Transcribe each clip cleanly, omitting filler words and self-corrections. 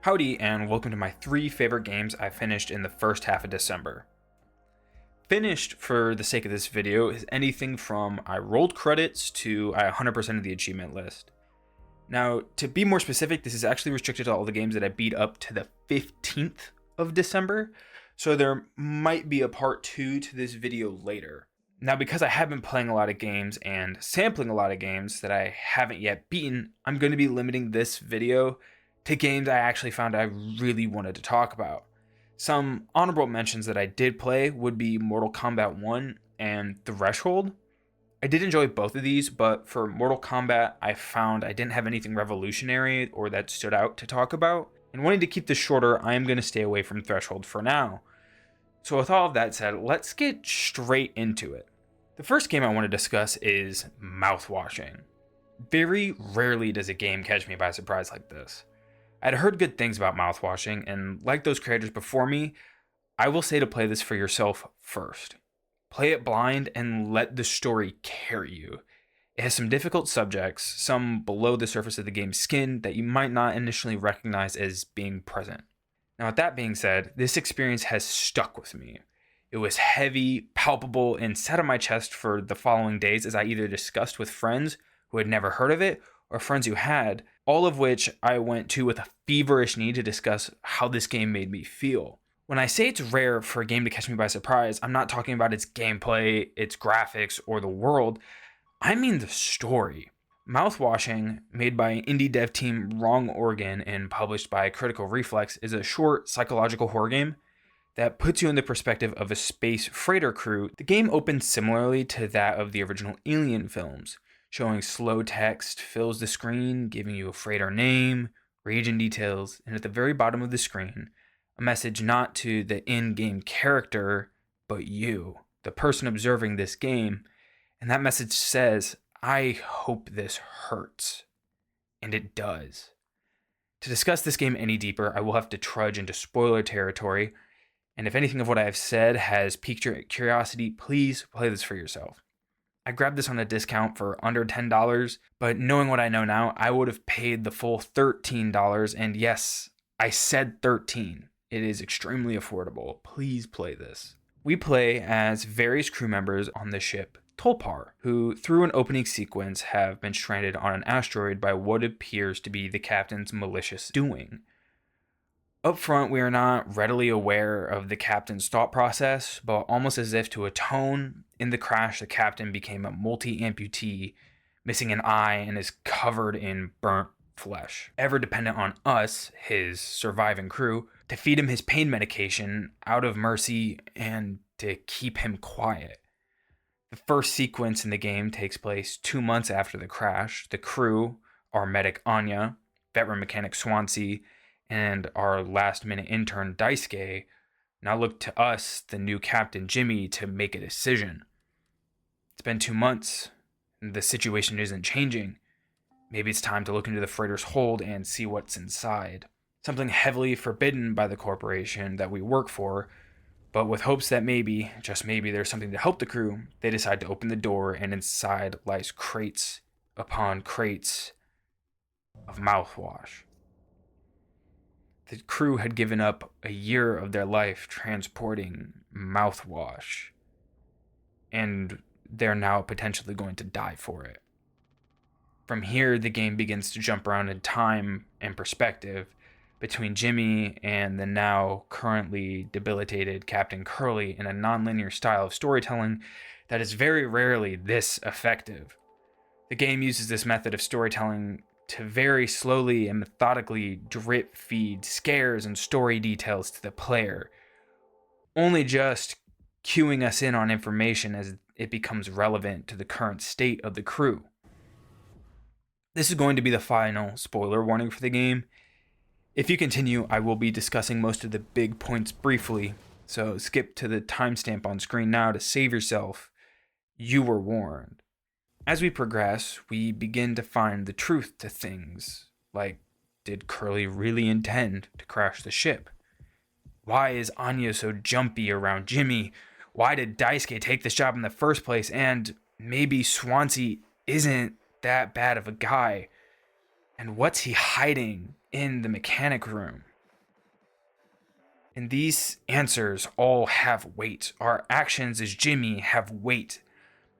Howdy, and welcome to my 3 favorite games I finished in the first half of December. Finished, for the sake of this video, is anything from I rolled credits to I 100% of the achievement list. Now, to be more specific, this is actually restricted to all the games that I beat up to the 15th of December, so there might be a part 2 to this video later. Now, because I have been playing a lot of games and sampling a lot of games that I haven't yet beaten, I'm going to be limiting this video to games I actually found I really wanted to talk about. Some honorable mentions that I did play would be Mortal Kombat 1 and Threshold. I did enjoy both of these, but for Mortal Kombat, I found I didn't have anything revolutionary or that stood out to talk about. And wanting to keep this shorter, I am going to stay away from Threshold for now. So with all of that said, let's get straight into it. The first game I want to discuss is mouthwashing. Very rarely does a game catch me by surprise like this. I'd heard good things about mouthwashing, and like those creators before me, I will say to play this for yourself first. Play it blind and let the story carry you. It has some difficult subjects, some below the surface of the game's skin that you might not initially recognize as being present. Now, with that being said, this experience has stuck with me. It was heavy, palpable, and sat on my chest for the following days as I either discussed with friends who had never heard of it or friends who had, all of which I went to with a feverish need to discuss how this game made me feel. When I say it's rare for a game to catch me by surprise, I'm not talking about its gameplay, its graphics, or the world. I mean the story. Mouthwashing, made by indie dev team Wrong Organ and published by Critical Reflex, is a short psychological horror game that puts you in the perspective of a space freighter crew. The game opens similarly to that of the original Alien films, showing slow text fills the screen, giving you a freighter name, region details, and at the very bottom of the screen, a message not to the in-game character, but you, the person observing this game. And that message says, I hope this hurts. And it does. To discuss this game any deeper, I will have to trudge into spoiler territory, and if anything of what I have said has piqued your curiosity, please play this for yourself. I grabbed this on a discount for under $10, but knowing what I know now, I would have paid the full $13, and yes, I said 13. It is extremely affordable. Please play this. We play as various crew members on the ship Tulpar, who through an opening sequence have been stranded on an asteroid by what appears to be the captain's malicious doing. Up front, we are not readily aware of the captain's thought process, but almost as if to atone, in the crash the captain became a multi-amputee, missing an eye and is covered in burnt flesh, ever dependent on us, his surviving crew, to feed him his pain medication out of mercy and to keep him quiet. The first sequence in the game takes place 2 months after the crash. The crew, our medic Anya, veteran mechanic Swansea, and our last-minute intern Daisuke now look to us, the new captain Jimmy, to make a decision. It's been 2 months, and the situation isn't changing. Maybe it's time to look into the freighter's hold and see what's inside. Something heavily forbidden by the corporation that we work for, but with hopes that maybe, just maybe, there's something to help the crew, they decide to open the door, and inside lies crates upon crates of mouthwash. The crew had given up a year of their life transporting mouthwash, and they're now potentially going to die for it. From here, the game begins to jump around in time and perspective between Jimmy and the now currently debilitated Captain Curly in a non-linear style of storytelling that is very rarely this effective. The game uses this method of storytelling to very slowly and methodically drip feed scares and story details to the player, only just cueing us in on information as it becomes relevant to the current state of the crew. This is going to be the final spoiler warning for the game. If you continue, I will be discussing most of the big points briefly, so skip to the timestamp on screen now to save yourself. You were warned. As we progress, we begin to find the truth to things, like, did Curly really intend to crash the ship? Why is Anya so jumpy around Jimmy? Why did Daisuke take this job in the first place? And maybe Swansea isn't that bad of a guy. And what's he hiding in the mechanic room? And these answers all have weight. Our actions as Jimmy have weight.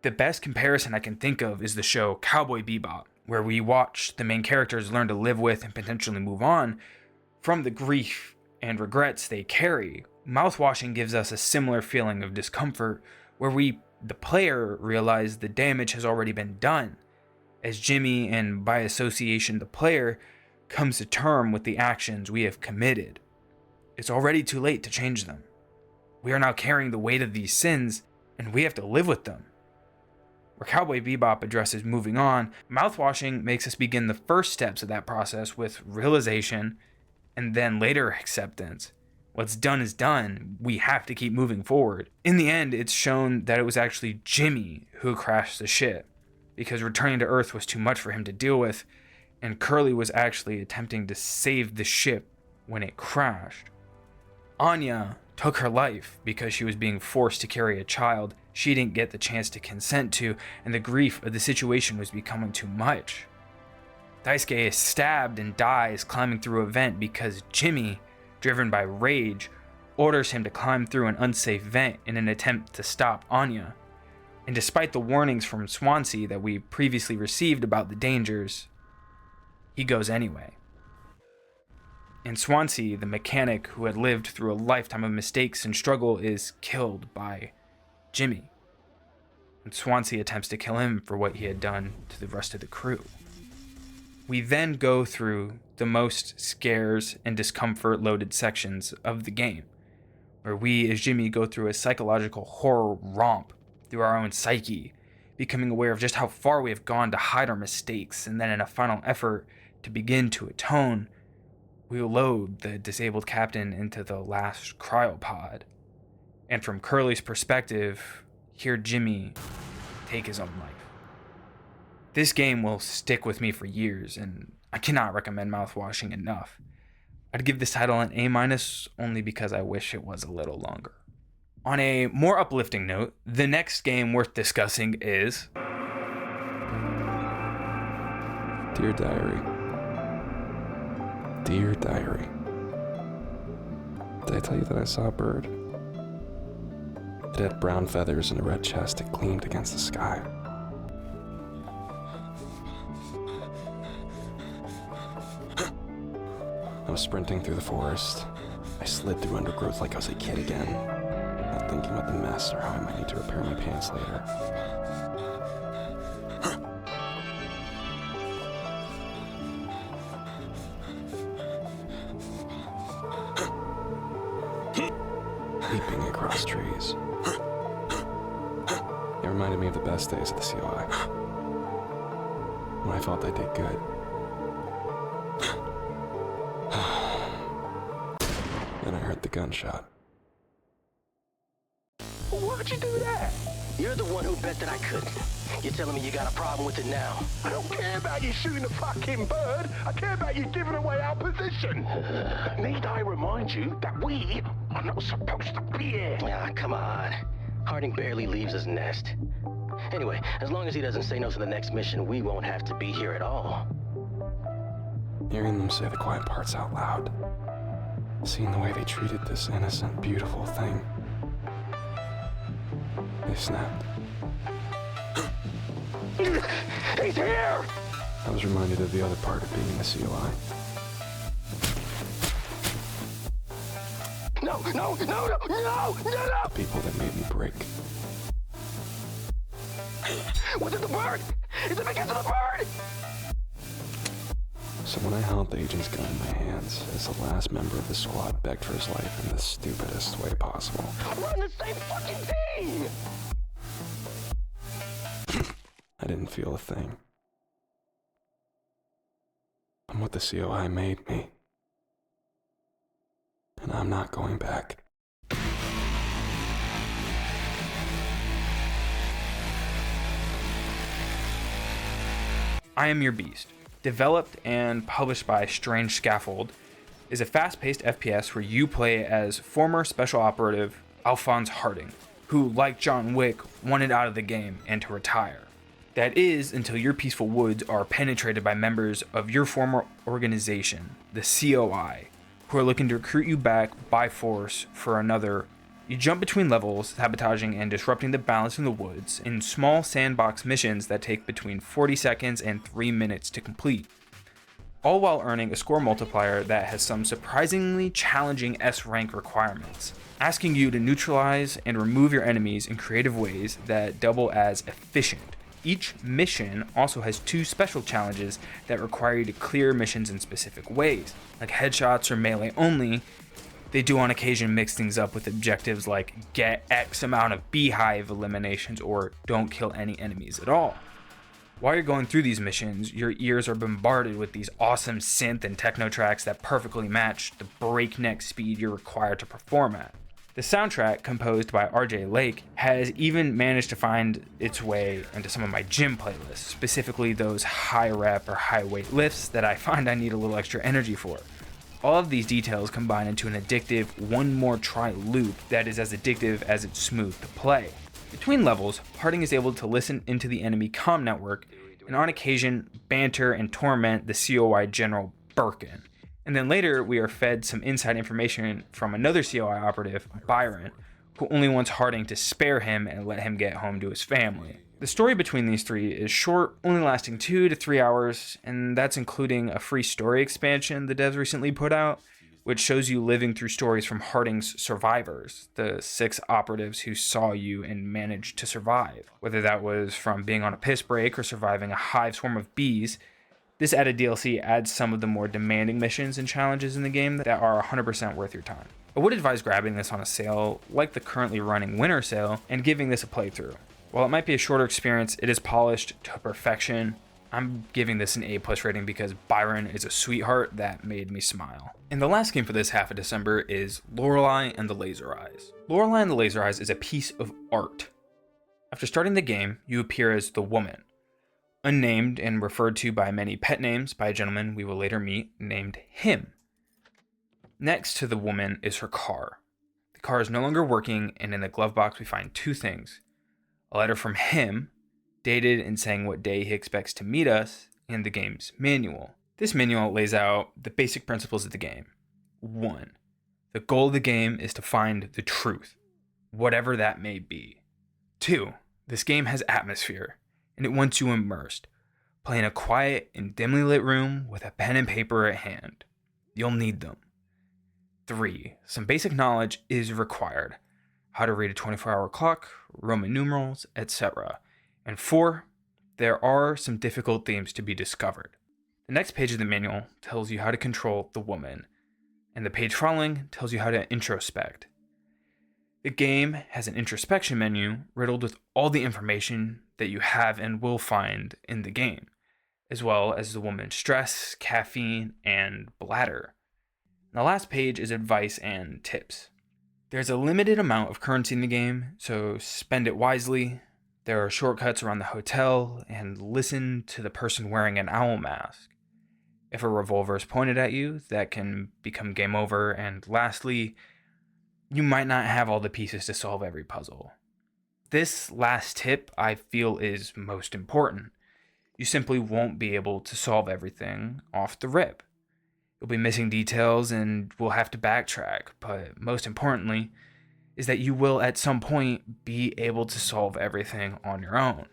The best comparison I can think of is the show Cowboy Bebop, where we watch the main characters learn to live with and potentially move on from the grief and regrets they carry. Mouthwashing gives us a similar feeling of discomfort, where we, the player, realize the damage has already been done, as Jimmy, and by association the player, comes to term with the actions we have committed. It's already too late to change them. We are now carrying the weight of these sins, and we have to live with them. Where Cowboy Bebop addresses moving on, Mouthwashing makes us begin the first steps of that process with realization, and then later acceptance. What's done is done. We have to keep moving forward. In the end, it's shown that it was actually Jimmy who crashed the ship, because returning to Earth was too much for him to deal with, and Curly was actually attempting to save the ship when it crashed. Anya took her life because she was being forced to carry a child she didn't get the chance to consent to, and the grief of the situation was becoming too much. Daisuke is stabbed and dies climbing through a vent because Jimmy, driven by rage, orders him to climb through an unsafe vent in an attempt to stop Anya. And despite the warnings from Swansea that we previously received about the dangers, he goes anyway. And Swansea, the mechanic who had lived through a lifetime of mistakes and struggle, is killed by Jimmy. And Swansea attempts to kill him for what he had done to the rest of the crew. We then go through the most scares and discomfort-loaded sections of the game, where we as Jimmy go through a psychological horror romp through our own psyche, becoming aware of just how far we have gone to hide our mistakes, and then in a final effort to begin to atone, we will load the disabled captain into the last cryopod. And from Curly's perspective, hear Jimmy take his own life. This game will stick with me for years, and I cannot recommend Mouthwashing enough. I'd give this title an A- only because I wish it was a little longer. On a more uplifting note, the next game worth discussing is Dear Diary. Dear Diary. Did I tell you that I saw a bird? It had brown feathers and a red chest that gleamed against the sky. I was sprinting through the forest. I slid through undergrowth like I was a kid again, not thinking about the mess or how I might need to repair my pants later. Leaping across trees. It reminded me of the best days at the COI, when I felt I did good. Then I heard the gunshot. Why'd you do that? You're the one who bet that I couldn't. You're telling me you got a problem with it now. I don't care about you shooting the fucking bird. I care about you giving away our position. Need I remind you that we are not supposed to be here? Ah, come on. Harding barely leaves his nest. Anyway, as long as he doesn't say no to the next mission, we won't have to be here at all. Hearing them say the quiet parts out loud. Seeing the way they treated this innocent, beautiful thing. They snapped. He's here! I was reminded of the other part of being in the COI. No! The people that made me break. Was it the bird? Is it because of the bird? So when I held the agent's gun in my hands, as the last member of the squad begged for his life in the stupidest way possible. We're on the same fucking team! I didn't feel a thing. I'm what the COI made me. And I'm not going back. I Am Your Beast, developed and published by Strange Scaffold, is a fast-paced FPS where you play as former special operative Alphonse Harding, who, like John Wick, wanted out of the game and to retire. That is, until your peaceful woods are penetrated by members of your former organization, the COI, who are looking to recruit you back by force for another. You jump between levels, sabotaging and disrupting the balance in the woods in small sandbox missions that take between 40 seconds and 3 minutes to complete, all while earning a score multiplier that has some surprisingly challenging S rank requirements, asking you to neutralize and remove your enemies in creative ways that double as efficient. Each mission also has 2 special challenges that require you to clear missions in specific ways, like headshots or melee only. They do on occasion mix things up with objectives like get X amount of beehive eliminations or don't kill any enemies at all. While you're going through these missions, your ears are bombarded with these awesome synth and techno tracks that perfectly match the breakneck speed you're required to perform at. The soundtrack, composed by RJ Lake, has even managed to find its way into some of my gym playlists, specifically those high rep or high weight lifts that I find I need a little extra energy for. All of these details combine into an addictive one more try loop that is as addictive as it's smooth to play. Between levels, Harding is able to listen into the enemy comm network and on occasion banter and torment the COI General Birkin. And then later we are fed some inside information from another COI operative, Byron, who only wants Harding to spare him and let him get home to his family. The story between these 3 is short, only lasting 2 to 3 hours, and that's including a free story expansion the devs recently put out, which shows you living through stories from Harding's survivors, the 6 operatives who saw you and managed to survive. Whether that was from being on a piss break or surviving a hive swarm of bees, this added DLC adds some of the more demanding missions and challenges in the game that are 100% worth your time. I would advise grabbing this on a sale, like the currently running winter sale, and giving this a playthrough. While it might be a shorter experience, it is polished to perfection. I'm giving this an A+ rating because Byron is a sweetheart that made me smile. And the last game for this half of December is Lorelei and the Laser Eyes. Lorelei and the Laser Eyes is a piece of art. After starting the game, you appear as the woman, unnamed and referred to by many pet names by a gentleman we will later meet named Him. Next to the woman is her car. The car is no longer working, and in the glove box we find 2 things. A letter from him, dated and saying what day he expects to meet us, and the game's manual. This manual lays out the basic principles of the game. 1. The goal of the game is to find the truth, whatever that may be. 2. This game has atmosphere, and it wants you immersed. Play in a quiet and dimly lit room with a pen and paper at hand. You'll need them. 3. Some basic knowledge is required. How to read a 24-hour clock, Roman numerals, etc. And 4, there are some difficult themes to be discovered. The next page of the manual tells you how to control the woman, and the page following tells you how to introspect. The game has an introspection menu riddled with all the information that you have and will find in the game, as well as the woman's stress, caffeine, and bladder. And the last page is advice and tips. There's a limited amount of currency in the game, so spend it wisely. There are shortcuts around the hotel, and listen to the person wearing an owl mask. If a revolver is pointed at you, that can become game over, and lastly, you might not have all the pieces to solve every puzzle. This last tip I feel is most important. You simply won't be able to solve everything off the rip. You'll be missing details and will have to backtrack, but most importantly is that you will at some point be able to solve everything on your own.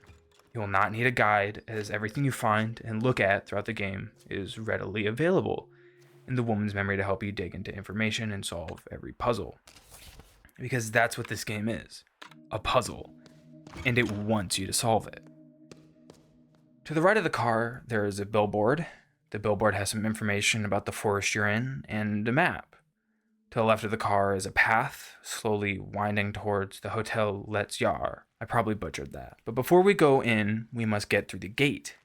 You will not need a guide, as everything you find and look at throughout the game is readily available in the woman's memory to help you dig into information and solve every puzzle. Because that's what this game is, a puzzle, and it wants you to solve it. To the right of the car, there is a billboard. The billboard has some information about the forest you're in and a map. To the left of the car is a path, slowly winding towards the Hotel Let's Yar. I probably butchered that. But before we go in, we must get through the gate.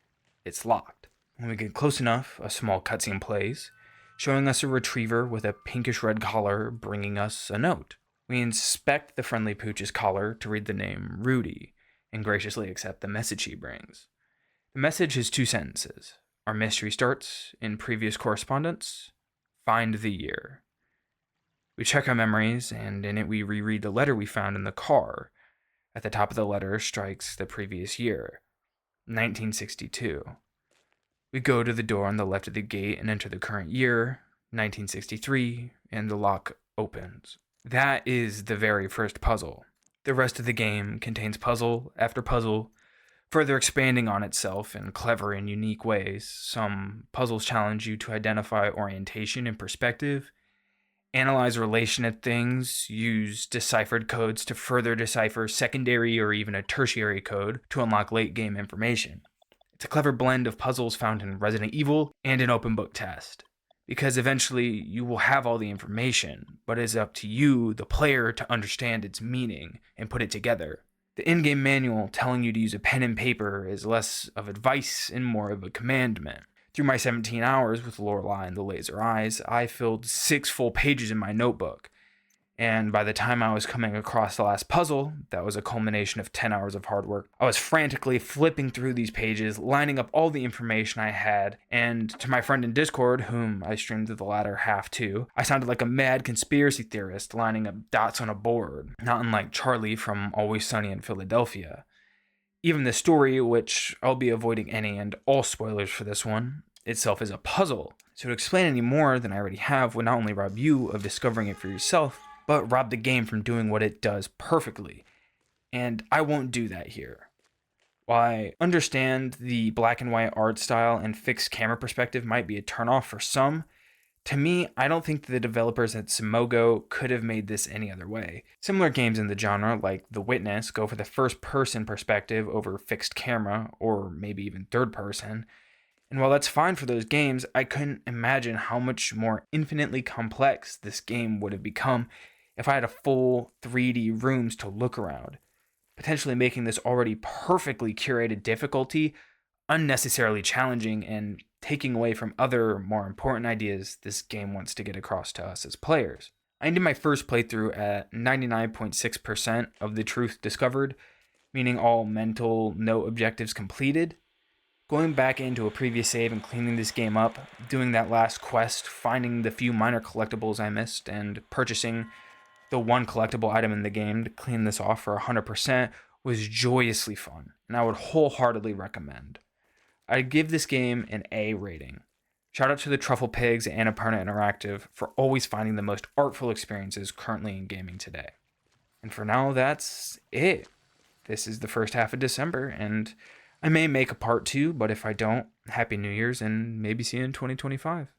It's locked. When we get close enough, a small cutscene plays, showing us a retriever with a pinkish-red collar bringing us a note. We inspect the friendly pooch's collar to read the name Rudy, and graciously accept the message he brings. The message is 2 sentences. Our mystery starts in previous correspondence. Find the year. We check our memories, and in it we reread the letter we found in the car. At the top of the letter strikes the previous year, 1962. We go to the door on the left of the gate and enter the current year, 1963, and the lock opens. That is the very first puzzle. The rest of the game contains puzzle after puzzle, further expanding on itself in clever and unique ways. Some puzzles challenge you to identify orientation and perspective, analyze relation of things, use deciphered codes to further decipher secondary or even a tertiary code to unlock late game information. It's a clever blend of puzzles found in Resident Evil and an open book test, because eventually you will have all the information, but it is up to you, the player, to understand its meaning and put it together. The in-game manual telling you to use a pen and paper is less of advice and more of a commandment. Through my 17 hours with Lorelei and the Laser Eyes, I filled 6 full pages in my notebook. And by the time I was coming across the last puzzle, that was a culmination of 10 hours of hard work, I was frantically flipping through these pages, lining up all the information I had, and to my friend in Discord, whom I streamed the latter half to, I sounded like a mad conspiracy theorist lining up dots on a board, not unlike Charlie from Always Sunny in Philadelphia. Even the story, which I'll be avoiding any and all spoilers for this one, itself is a puzzle. So to explain any more than I already have would not only rob you of discovering it for yourself, but rob the game from doing what it does perfectly. And I won't do that here. While I understand the black and white art style and fixed camera perspective might be a turnoff for some, to me, I don't think the developers at Simogo could have made this any other way. Similar games in the genre, like The Witness, go for the first-person perspective over fixed camera, or maybe even third-person. And while that's fine for those games, I couldn't imagine how much more infinitely complex this game would have become if I had a full 3D rooms to look around, potentially making this already perfectly curated difficulty unnecessarily challenging and taking away from other more important ideas this game wants to get across to us as players. I ended my first playthrough at 99.6% of the truth discovered, meaning all mental note objectives completed. Going back into a previous save and cleaning this game up, doing that last quest, finding the few minor collectibles I missed, and purchasing the one collectible item in the game to clean this off for 100% was joyously fun, and I would wholeheartedly recommend. I'd give this game an A rating. Shout out to the Truffle Pigs and Annapurna Interactive for always finding the most artful experiences currently in gaming today. And for now, that's it. This is the first half of December, and I may make a part 2, but if I don't, Happy New Year's and maybe see you in 2025.